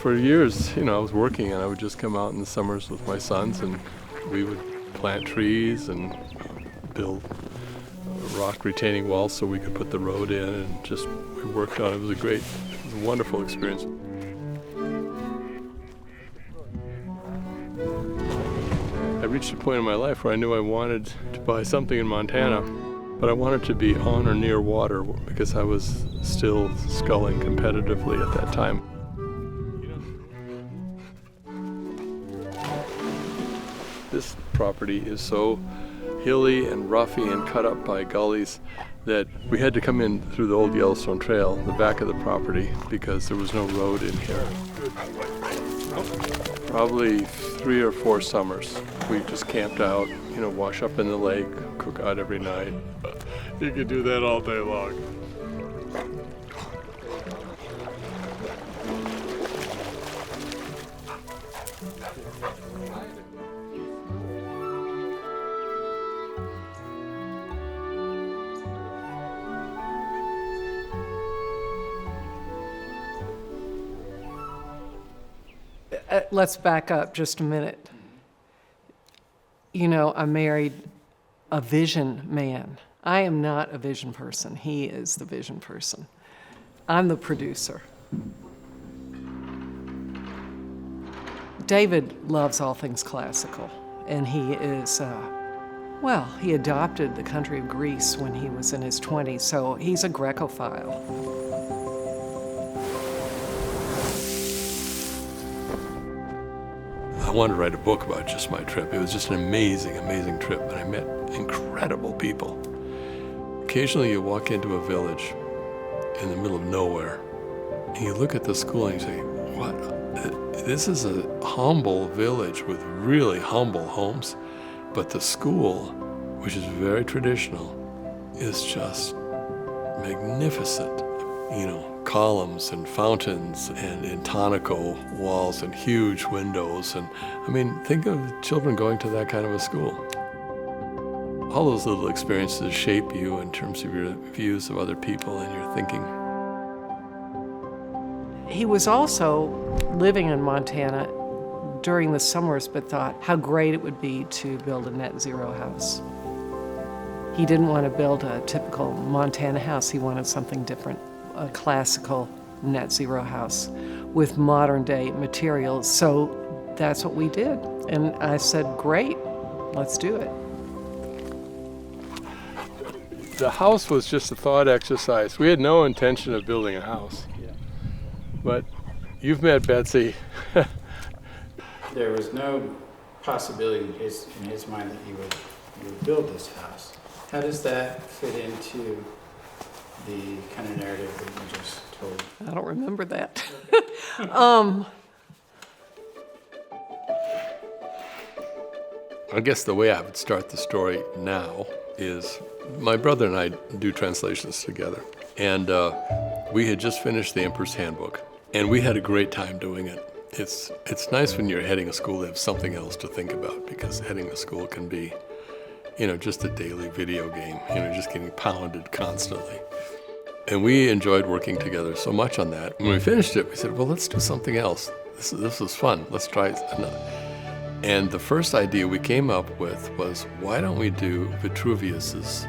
For years, I was working, and I would just come out in the summers with my sons, and we would plant trees and build rock retaining walls so we could put the road in, and just we worked on it. It was a wonderful experience. I reached a point in my life where I knew I wanted to buy something in Montana, but I wanted to be on or near water because I was still sculling competitively at that time. This property is so hilly and roughy and cut up by gullies that we had to come in through the old Yellowstone Trail, the back of the property, because there was no road in here. Probably 3 or 4 summers. We just camped out, wash up in the lake, cook out every night. You could do that all day long. Let's back up just a minute. I married a vision man. I am not a vision person. He is the vision person. I'm the producer. David loves all things classical, and he is, he adopted the country of Greece when he was in his 20s, so he's a Grecophile. I wanted to write a book about just my trip. It was just an amazing, amazing trip, and I met incredible people. Occasionally you walk into a village in the middle of nowhere, and you look at the school and you say, what? This is a humble village with really humble homes, but the school, which is very traditional, is just magnificent. Columns and fountains and intonaco walls and huge windows. And think of children going to that kind of a school. All those little experiences shape you in terms of your views of other people and your thinking. He was also living in Montana during the summers, but thought how great it would be to build a net zero house. He didn't want to build a typical Montana house. He wanted something different. A classical net zero house with modern day materials. So that's what we did. And I said, great, let's do it. The house was just a thought exercise. We had no intention of building a house. But you've met Betsy. There was no possibility in his mind that he would build this house. How does that fit into the kind of narrative that you just told? I don't remember that. I guess the way I would start the story now is my brother and I do translations together. And we had just finished the Emperor's Handbook, and we had a great time doing it. It's nice when you're heading a school to have something else to think about, because heading a school can be, just a daily video game, just getting pounded constantly. And we enjoyed working together so much on that. When we finished it, we said, well, let's do something else. This was fun. Let's try another. And the first idea we came up with was, why don't we do Vitruvius's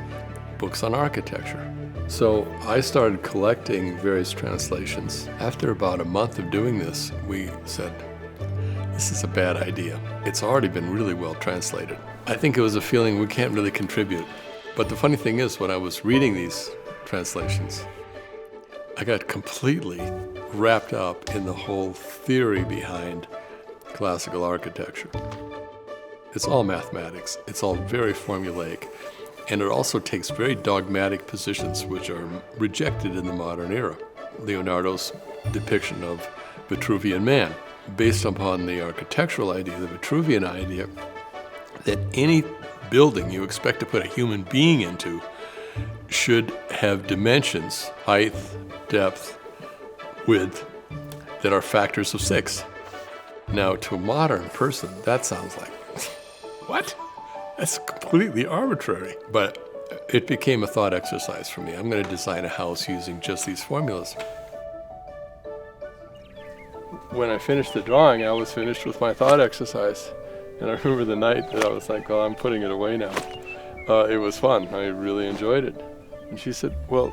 books on architecture? So I started collecting various translations. After about a month of doing this, we said, this is a bad idea. It's already been really well translated. I think it was a feeling we can't really contribute. But the funny thing is, when I was reading these translations, I got completely wrapped up in the whole theory behind classical architecture. It's all mathematics. It's all very formulaic. And it also takes very dogmatic positions which are rejected in the modern era. Leonardo's depiction of Vitruvian man, based upon the architectural idea, the Vitruvian idea, that any building you expect to put a human being into should have dimensions, height, depth, width, that are factors of 6. Now, to a modern person, that sounds like, what? That's completely arbitrary. But it became a thought exercise for me. I'm going to design a house using just these formulas. when I finished the drawing, I was finished with my thought exercise. And I remember the night that I was like, well, I'm putting it away now. It was fun. I really enjoyed it. And she said, well,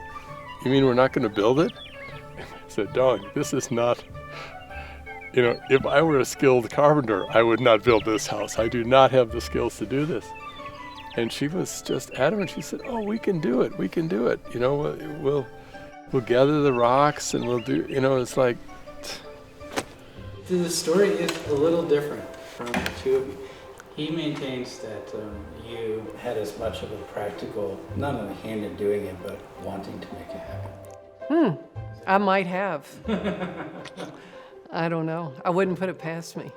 you mean we're not going to build it? And I said, darling, this is not, if I were a skilled carpenter, I would not build this house. I do not have the skills to do this. And she was just adamant. She said, oh, we can do it. We can do it. We'll gather the rocks and we'll do, it's like. The story is a little different from the two of you. He maintains that you had as much of a practical, not on the hand in doing it, but wanting to make it happen. I might have. I don't know. I wouldn't put it past me.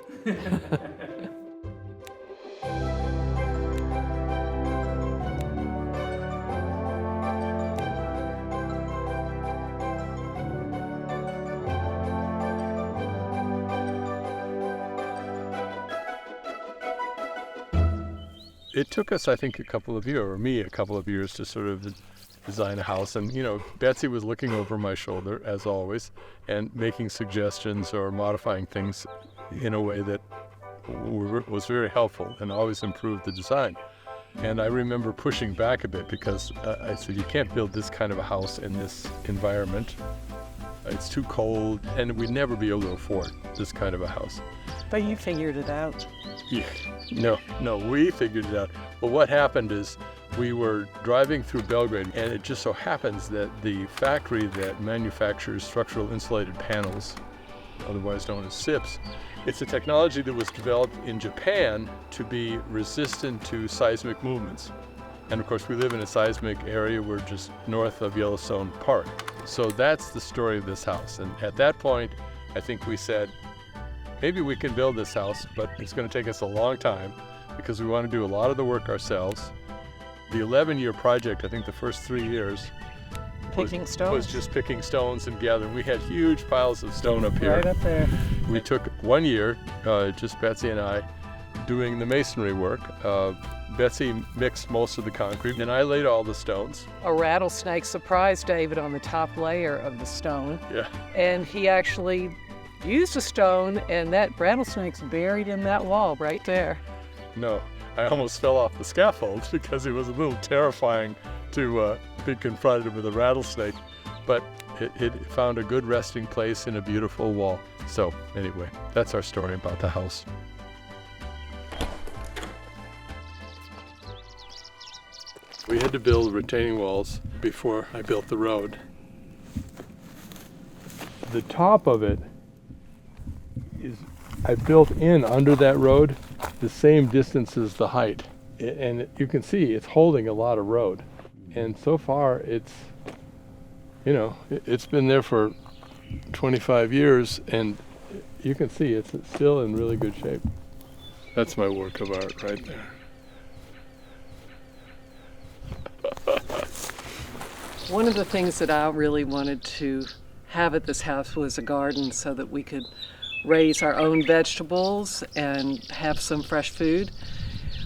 It took us, I think, a couple of years to sort of design a house. And, Betsy was looking over my shoulder, as always, and making suggestions or modifying things in a way that was very helpful and always improved the design. And I remember pushing back a bit because I said, you can't build this kind of a house in this environment. It's too cold, and we'd never be able to afford this kind of a house. But you figured it out. Yeah. No, we figured it out. Well, what happened is we were driving through Belgrade, and it just so happens that the factory that manufactures structural insulated panels, otherwise known as SIPs, it's a technology that was developed in Japan to be resistant to seismic movements. And of course, we live in a seismic area. We're just north of Yellowstone Park. So that's the story of this house. And at that point, I think we said, maybe we can build this house, but it's going to take us a long time because we want to do a lot of the work ourselves. The 11-year project, I think the first 3 years, was just picking stones and gathering. We had huge piles of stone up here. Right up there. We took 1 year, just Betsy and I, doing the masonry work. Betsy mixed most of the concrete, and I laid all the stones. A rattlesnake surprised David on the top layer of the stone. Yeah. And he actually used a stone, and that rattlesnake's buried in that wall right there. No, I almost fell off the scaffold because it was a little terrifying to be confronted with a rattlesnake, but it found a good resting place in a beautiful wall. So anyway, that's our story about the house. We had to build retaining walls before I built the road. The top of it is, I built in under that road the same distance as the height. And you can see it's holding a lot of road. And so far it's, it's been there for 25 years, and you can see it's still in really good shape. That's my work of art right there. One of the things that I really wanted to have at this house was a garden so that we could raise our own vegetables and have some fresh food.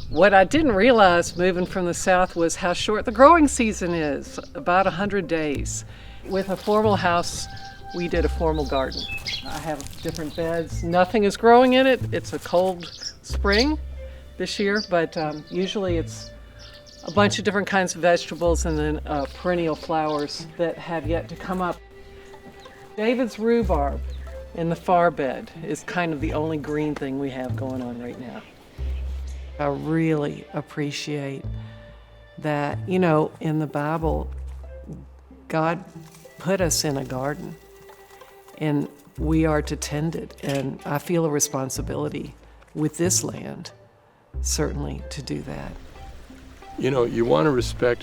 What I didn't realize moving from the south was how short the growing season is, about 100 days. With a formal house, we did a formal garden. I have different beds. Nothing is growing in it. It's a cold spring this year, but usually it's a bunch of different kinds of vegetables and then perennial flowers that have yet to come up. David's rhubarb in the far bed is kind of the only green thing we have going on right now. I really appreciate that, in the Bible, God put us in a garden and we are to tend it. And I feel a responsibility with this land, certainly, to do that. You want to respect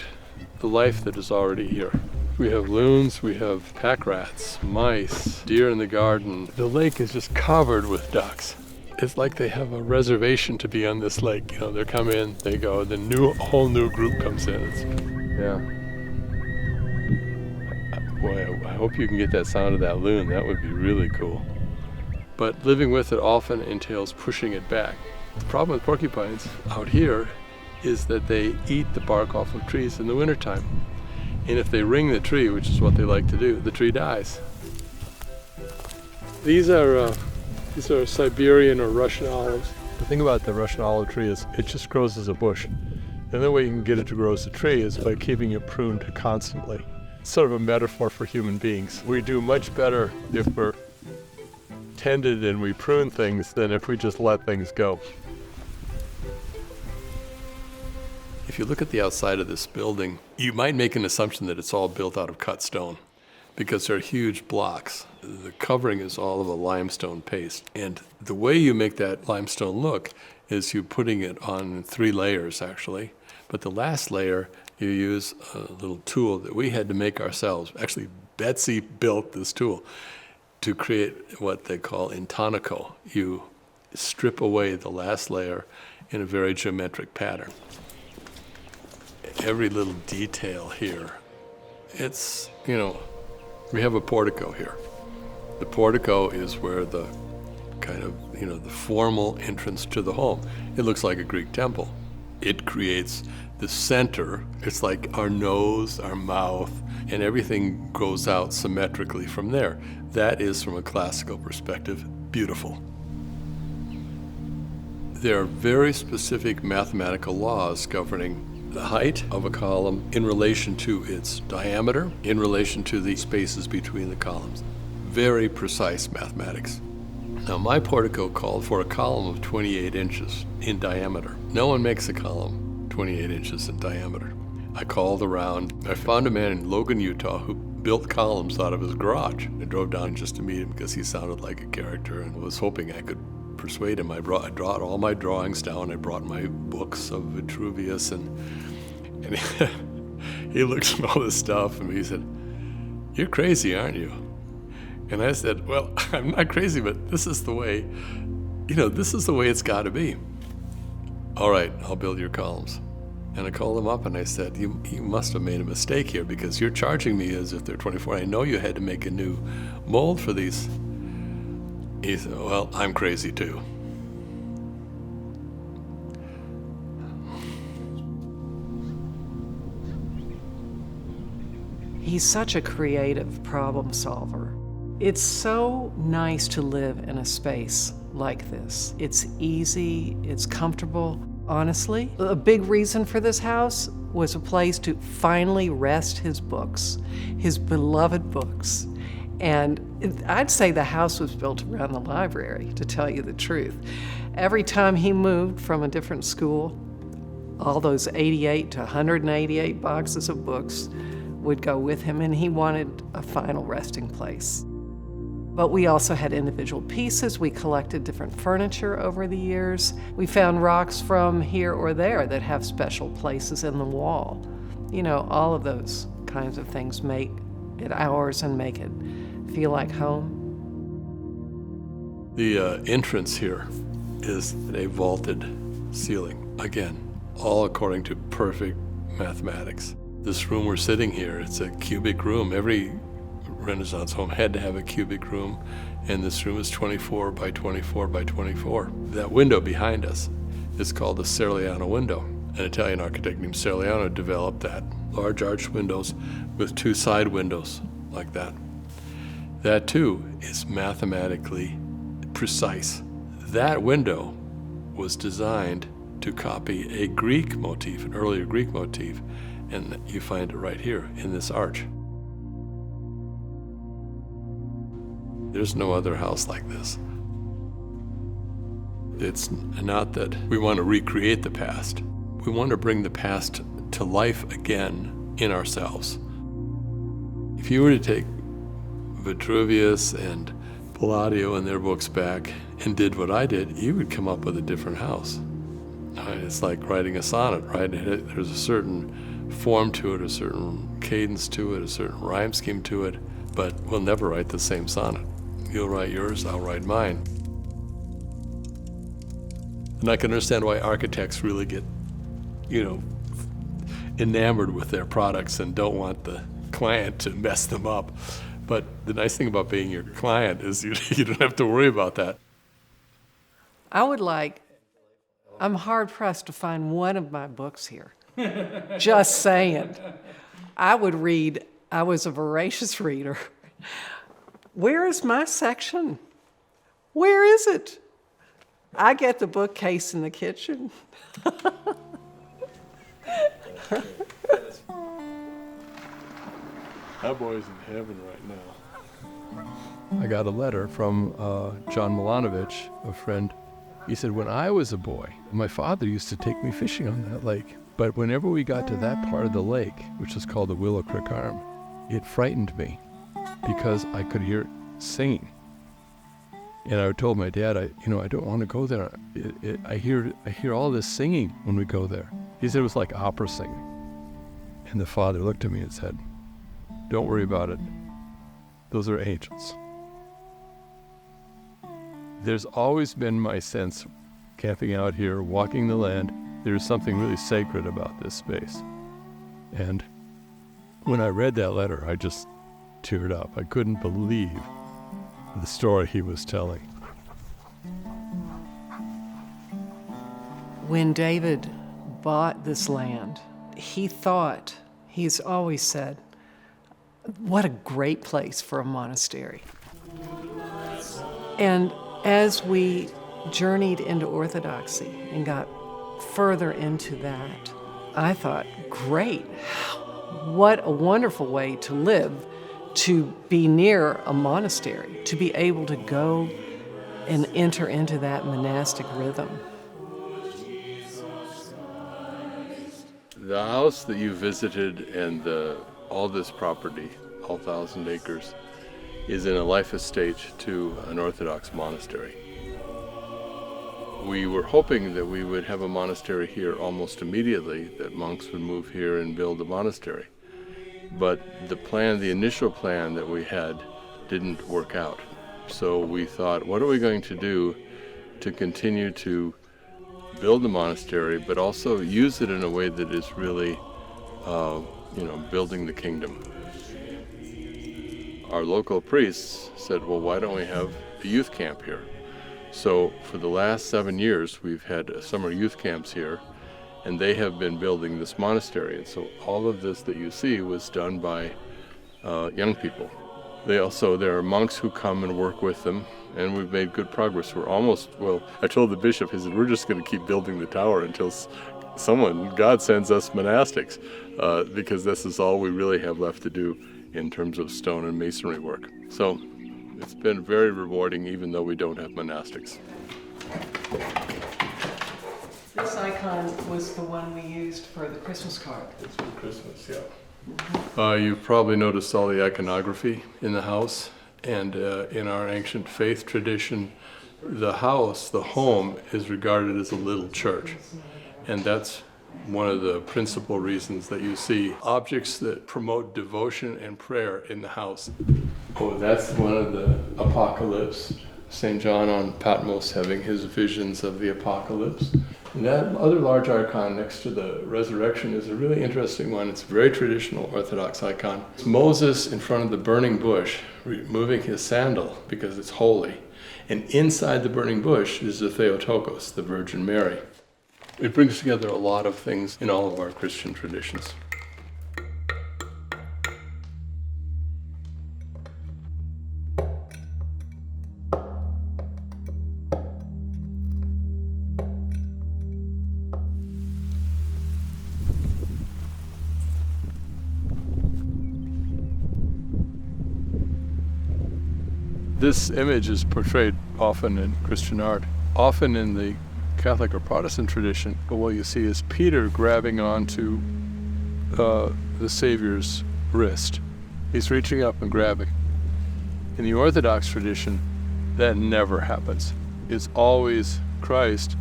the life that is already here. We have loons, we have pack rats, mice, deer in the garden. The lake is just covered with ducks. It's like they have a reservation to be on this lake. They come in, they go, a whole new group comes in. Boy, I hope you can get that sound of that loon. That would be really cool. But living with it often entails pushing it back. The problem with porcupines out here is that they eat the bark off of trees in the wintertime. And if they ring the tree, which is what they like to do, the tree dies. These are These are Siberian or Russian olives. The thing about the Russian olive tree is it just grows as a bush. The only way you can get it to grow as a tree is by keeping it pruned constantly. It's sort of a metaphor for human beings. We do much better if we're tended and we prune things than if we just let things go. If you look at the outside of this building, you might make an assumption that it's all built out of cut stone because they're huge blocks. The covering is all of a limestone paste. And the way you make that limestone look is you putting it on 3 layers, actually. But the last layer, you use a little tool that we had to make ourselves. Actually, Betsy built this tool to create what they call intonico. You strip away the last layer in a very geometric pattern. Every little detail here, it's, we have a portico here. The portico is where the kind of, the formal entrance to the home. It looks like a Greek temple. It creates the center. It's like our nose, our mouth, and everything goes out symmetrically from there. That is, from a classical perspective, beautiful. There are very specific mathematical laws governing the height of a column in relation to its diameter, in relation to the spaces between the columns. Very precise mathematics. Now, my portico called for a column of 28 inches in diameter. No one makes a column 28 inches in diameter. I called around. I found a man in Logan, Utah, who built columns out of his garage. I drove down just to meet him because he sounded like a character and was hoping I could persuade him. I brought all my drawings down. I brought my books of Vitruvius, and he looked at all this stuff and he said, "You're crazy, aren't you?" And I said, "Well, I'm not crazy, but this is the way, this is the way it's got to be." "All right, I'll build your columns." And I called him up and I said, you must have made a mistake here because you're charging me as if they're 24. I know you had to make a new mold for these. He said, "Well, I'm crazy too." He's such a creative problem solver. It's so nice to live in a space like this. It's easy, it's comfortable. Honestly, a big reason for this house was a place to finally rest his books, his beloved books. And I'd say the house was built around the library, to tell you the truth. Every time he moved from a different school, all those 88 to 188 boxes of books would go with him, and he wanted a final resting place. But we also had individual pieces. We collected different furniture over the years. We found rocks from here or there that have special places in the wall. All of those kinds of things make it ours and make it feel like home. The entrance here is a vaulted ceiling. Again, all according to perfect mathematics. This room we're sitting here, it's a cubic room. Every Renaissance home had to have a cubic room, and this room is 24 by 24 by 24. That window behind us is called the Serliano window. An Italian architect named Serliano developed that. Large arched windows with 2 side windows like that. That too is mathematically precise. That window was designed to copy a Greek motif, an earlier Greek motif, and you find it right here in this arch. There's no other house like this. It's not that we want to recreate the past. We want to bring the past to life again in ourselves. If you were to take Vitruvius and Palladio and their books back and did what I did, you would come up with a different house. It's like writing a sonnet, right? There's a certain form to it, a certain cadence to it, a certain rhyme scheme to it, but we'll never write the same sonnet. You'll write yours, I'll write mine. And I can understand why architects really get, enamored with their products and don't want the client to mess them up. But the nice thing about being your client is you don't have to worry about that. I'm hard pressed to find one of my books here. Just saying. I was a voracious reader. Where is my section? Where is it? I get the bookcase in the kitchen. That boy's in heaven right now. I got a letter from John Milanovich, a friend. He said, when I was a boy, my father used to take me fishing on that lake. But whenever we got to that part of the lake, which is called the Willow Creek Arm, it frightened me because I could hear it singing. And I told my dad, I don't want to go there. I hear all this singing when we go there. He said it was like opera singing. And the father looked at me and said, don't worry about it. Those are angels. There's always been my sense, camping out here, walking the land, there's something really sacred about this space. And when I read that letter, I just teared up. I couldn't believe the story he was telling. When David bought this land, he's always said, what a great place for a monastery. And as we journeyed into Orthodoxy and got further into that, I thought, great, what a wonderful way to live, to be near a monastery, to be able to go and enter into that monastic rhythm. The house that you visited and all this property, all 1,000 acres, is in a life estate to an Orthodox monastery. We were hoping that we would have a monastery here almost immediately, that monks would move here and build a monastery. But the initial plan that we had didn't work out. So we thought, what are we going to do to continue to build the monastery, but also use it in a way that is really, building the kingdom? Our local priests said, well, why don't we have a youth camp here? So for the last 7 years, we've had summer youth camps here, and they have been building this monastery. And so all of this that you see was done by young people. There are monks who come and work with them, and we've made good progress. I told the bishop, he said, we're just going to keep building the tower until God sends us monastics, because this is all we really have left to do in terms of stone and masonry work. So it's been very rewarding, even though we don't have monastics. This icon was the one we used for the Christmas card. It's for Christmas, yeah. You've probably noticed all the iconography in the house, and in our ancient faith tradition, the home, is regarded as a little church. And that's one of the principal reasons that you see objects that promote devotion and prayer in the house. Oh, that's one of the Apocalypse. St. John on Patmos having his visions of the Apocalypse. And that other large icon next to the resurrection is a really interesting one. It's a very traditional Orthodox icon. It's Moses in front of the burning bush, removing his sandal because it's holy. And inside the burning bush is the Theotokos, the Virgin Mary. It brings together a lot of things in all of our Christian traditions. This image is portrayed often in Christian art, often in the Catholic or Protestant tradition. But what you see is Peter grabbing onto the Savior's wrist. He's reaching up and grabbing. In the Orthodox tradition, that never happens. It's always Christ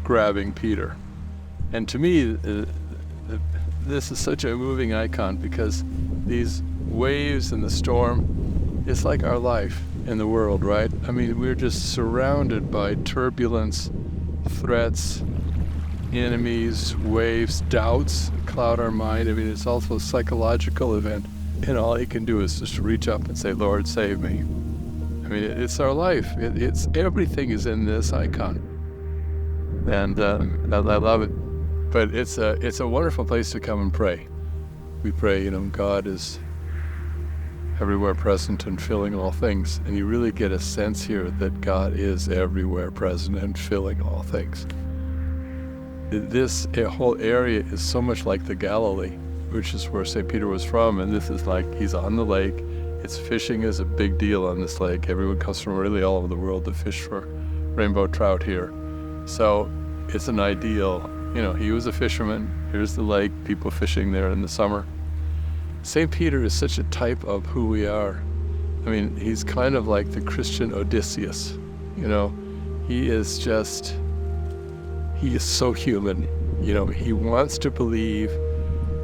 grabbing Peter. And to me, this is such a moving icon because these waves and the storm, it's like our life in the world, right? I mean, we're just surrounded by turbulence, threats, enemies, waves, doubts cloud our mind. I mean, it's also a psychological event. And all he can do is just reach up and say, Lord, save me. I mean, it's our life. It's everything is in this icon. And I love it. But it's a wonderful place to come and pray. We pray, God is everywhere present and filling all things. And you really get a sense here that God is everywhere present and filling all things. This whole area is so much like the Galilee, which is where St. Peter was from, and this is like he's on the lake. It's fishing is a big deal on this lake. Everyone comes from really all over the world to fish for rainbow trout here. So it's an ideal, he was a fisherman. Here's the lake, people fishing there in the summer. St. Peter is such a type of who we are. I mean, he's kind of like the Christian Odysseus, He is so human. He wants to believe,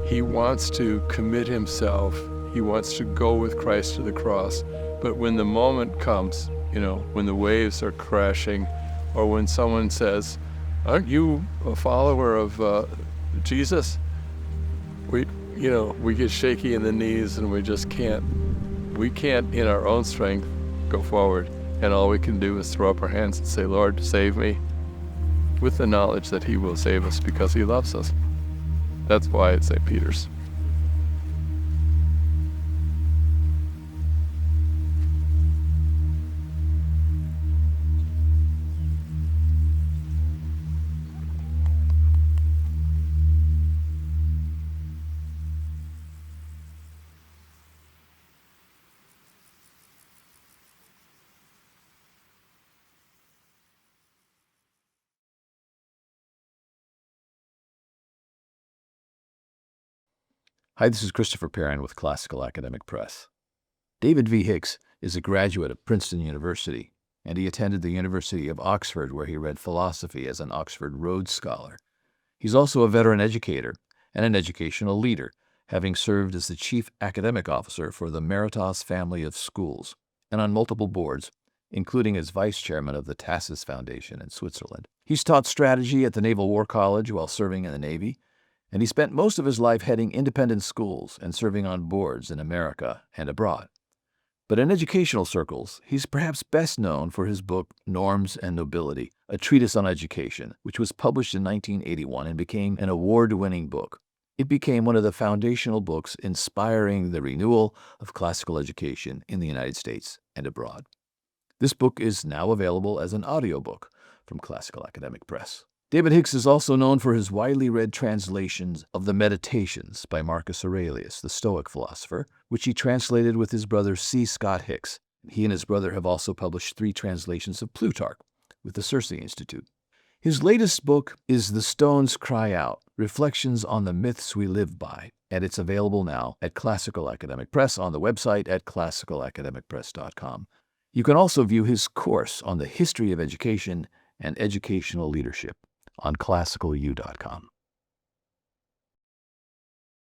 he wants to commit himself, he wants to go with Christ to the cross. But when the moment comes, when the waves are crashing, or when someone says, "Aren't you a follower of Jesus?" We get shaky in the knees and we can't in our own strength go forward. And all we can do is throw up our hands and say, "Lord, save me," with the knowledge that he will save us because he loves us. That's why it's St. Peter's. Hi, this is Christopher Perrin with Classical Academic Press. David V. Hicks is a graduate of Princeton University, and he attended the University of Oxford, where he read philosophy as an Oxford Rhodes Scholar. He's also a veteran educator and an educational leader, having served as the Chief Academic Officer for the Meritas family of schools and on multiple boards, including as Vice Chairman of the Tassis Foundation in Switzerland. He's taught strategy at the Naval War College while serving in the Navy, and he spent most of his life heading independent schools and serving on boards in America and abroad. But in educational circles, he's perhaps best known for his book Norms and Nobility, a treatise on education, which was published in 1981 and became an award-winning book. It became one of the foundational books inspiring the renewal of classical education in the United States and abroad. This book is now available as an audiobook from Classical Academic Press. David Hicks is also known for his widely read translations of the Meditations by Marcus Aurelius, the Stoic philosopher, which he translated with his brother C. Scott Hicks. He and his brother have also published 3 translations of Plutarch with the Circe Institute. His latest book is The Stones Cry Out, Reflections on the Myths We Live By, and it's available now at Classical Academic Press on the website at classicalacademicpress.com. You can also view his course on the history of education and educational leadership on ClassicalU.com.